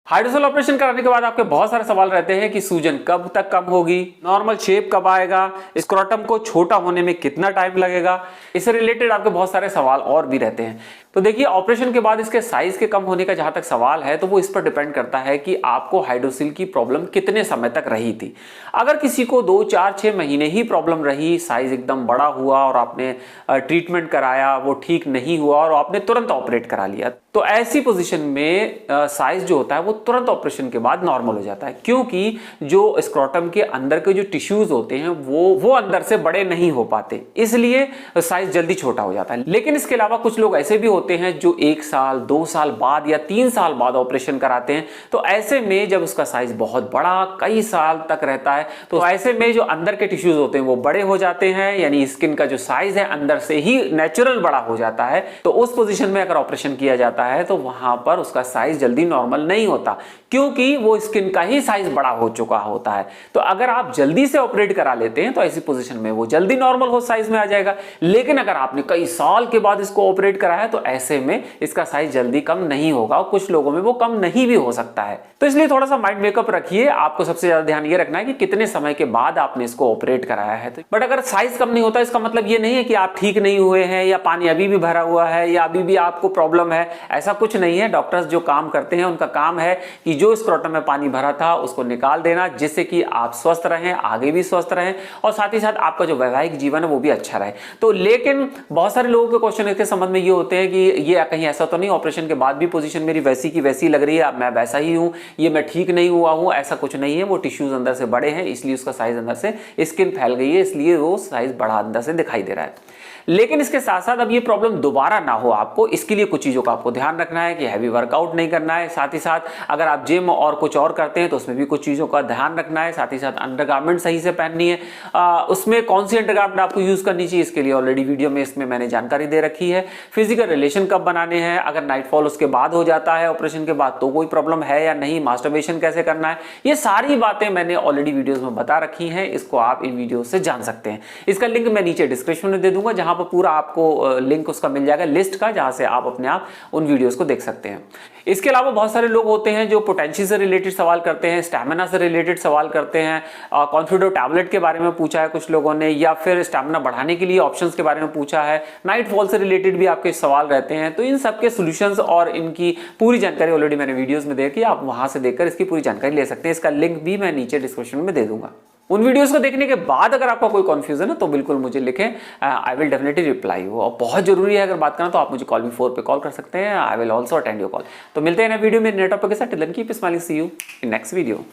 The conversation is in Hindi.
हाइड्रोसेल ऑपरेशन कराने के बाद आपके बहुत सारे सवाल रहते हैं कि सूजन कब तक कम होगी, नॉर्मल शेप कब आएगा, स्क्रोटम को छोटा होने में कितना टाइम लगेगा। इससे रिलेटेड आपके बहुत सारे सवाल और भी रहते हैं। तो देखिए, ऑपरेशन के बाद इसके साइज के कम होने का जहां तक सवाल है तो वो इस पर डिपेंड करता है कि आपको हाइड्रोसेल की प्रॉब्लम कितने समय तक रही थी। अगर किसी को 2, 4, 6 महीने ही प्रॉब्लम रही, साइज एकदम बड़ा हुआ और आपने ट्रीटमेंट कराया, वो ठीक नहीं हुआ और आपने तुरंत ऑपरेट करा लिया, तो ऐसी पोजीशन में साइज जो होता है वो तुरंत ऑपरेशन के बाद नॉर्मल हो जाता है, क्योंकि जो स्क्रोटम के अंदर के जो टिश्यूज होते हैं वो अंदर से बड़े नहीं हो पाते, इसलिए साइज जल्दी छोटा हो जाता है। लेकिन इसके अलावा कुछ लोग ऐसे भी होते हैं जो 1 साल, 2 साल बाद या 3 साल बाद ऑपरेशन कराते हैं। तो ऐसे में जब उसका साइज बहुत बड़ा कई साल तक रहता है, तो ऐसे में जो अंदर के टिश्यूज होते हैं वो बड़े हो जाते हैं, यानी स्किन का जो साइज है अंदर से ही नेचुरल बड़ा हो जाता है। तो उस पोजीशन में अगर ऑपरेशन किया जाता है तो वहां पर उसका साइज जल्दी नॉर्मल नहीं होता, क्योंकि वो स्किन का ही साइज बड़ा हो चुका होता है। तो अगर आप जल्दी से ऑपरेट करा लेते हैं तो ऐसी पोजीशन में वो जल्दी नॉर्मल हो साइज में आ जाएगा। लेकिन अगर आपने कई साल के बाद इसको ऑपरेट कराया तो ऐसे में इसका साइज जल्दी कम नहीं होगा और कुछ लोगों में वो कम नहीं भी हो सकता है। तो इसलिए थोड़ा सा माइंड मेकअप रखिए। आपको सबसे ज्यादा ध्यान ये रखना है कि कितने समय के बाद आपने इसको ऑपरेट कराया है। बट अगर साइज कम नहीं होता, इसका मतलब ये नहीं है कि आप ठीक नहीं हुए हैं या पानी अभी भी भरा हुआ है या अभी भी आपको प्रॉब्लम है, ऐसा कुछ नहीं है। डॉक्टर्स जो काम करते हैं उनका काम है कि जो स्क्रोटम में पानी भरा था उसको निकाल देना, जिससे कि आप स्वस्थ रहें, आगे भी स्वस्थ रहें और साथ ही साथ आपका जो वैवाहिक जीवन है वो भी अच्छा रहे। तो लेकिन बहुत सारे लोगों के क्वेश्चन इसके संबंध में ये होते हैं कि ये कहीं ऐसा तो नहीं ऑपरेशन के बाद भी पोजीशन मेरी वैसी की वैसी लग रही है, मैं वैसा ही हूं, ये मैं ठीक नहीं हुआ हूं। ऐसा कुछ नहीं है, वो टिश्यूज अंदर से बड़े हैं इसलिए उसका साइज अंदर से, स्किन फैल गई है इसलिए वो साइज बड़ा अंदर से दिखाई दे रहा है। लेकिन इसके साथ साथ अब ये प्रॉब्लम दोबारा ना हो आपको, इसके लिए कुछ चीजों का आपको ध्यान रखना है कि हैवी वर्कआउट नहीं करना है। साथ ही साथ अगर आप जिम और कुछ और करते हैं तो उसमें भी कुछ चीजों का ध्यान रखना है। साथ ही साथ अंडरगारमेंट सही से पहननी है। उसमें कौन सी अंडरगारमेंट आपको यूज करनी चाहिए इसके लिए ऑलरेडी वीडियो में इसमें मैंने जानकारी दे रखी है। फिजिकल रिलेशन कब बनाने हैं, अगर नाइटफॉल उसके बाद हो जाता है ऑपरेशन के बाद तो कोई प्रॉब्लम है या नहीं, मास्टरबेशन कैसे करना है, ये सारी बातें मैंने ऑलरेडी वीडियोस में बता रखी हैं। इसको आप इन वीडियो से जान सकते हैं। इसका लिंक मैं नीचे डिस्क्रिप्शन में दे दूंगा, जहां पर पूरा आपको लिंक उसका मिल जाएगा लिस्ट का, जहां से आप अपने आप उन वीडियोस को देख सकते हैं। इसके अलावा बहुत सारे लोग होते हैं जो पोटेंशियल से रिलेटेड सवाल करते हैं, स्टैमिना से रिलेटेड सवाल करते हैं, कॉन्फिडो टैबलेट के बारे में पूछा है कुछ लोगों ने, या फिर स्टैमिना बढ़ाने के लिए ऑप्शंस के बारे में पूछा है, नाइटफॉल से रिलेटेड भी आपके सवाल रहते हैं। तो इन सब के सॉल्यूशंस और इनकी पूरी जानकारी ऑलरेडी मैंने वीडियोस में दे रखी है, आप वहां से देखकर इसकी पूरी जानकारी ले सकते हैं। इसका लिंक भी मैं नीचे डिस्क्रिप्शन में दे दूंगा। उन वीडियोस को देखने के बाद अगर आपका कोई कंफ्यूजन है तो बिल्कुल मुझे लिखें, I will definitely reply you. और बहुत जरूरी है अगर बात करना तो आप मुझे कॉल मी 4 पे कॉल कर सकते हैं, I will also attend your call. तो मिलते हैं नए वीडियो में नए टॉपिक के साथ। Till then keep smiling, see you in next video.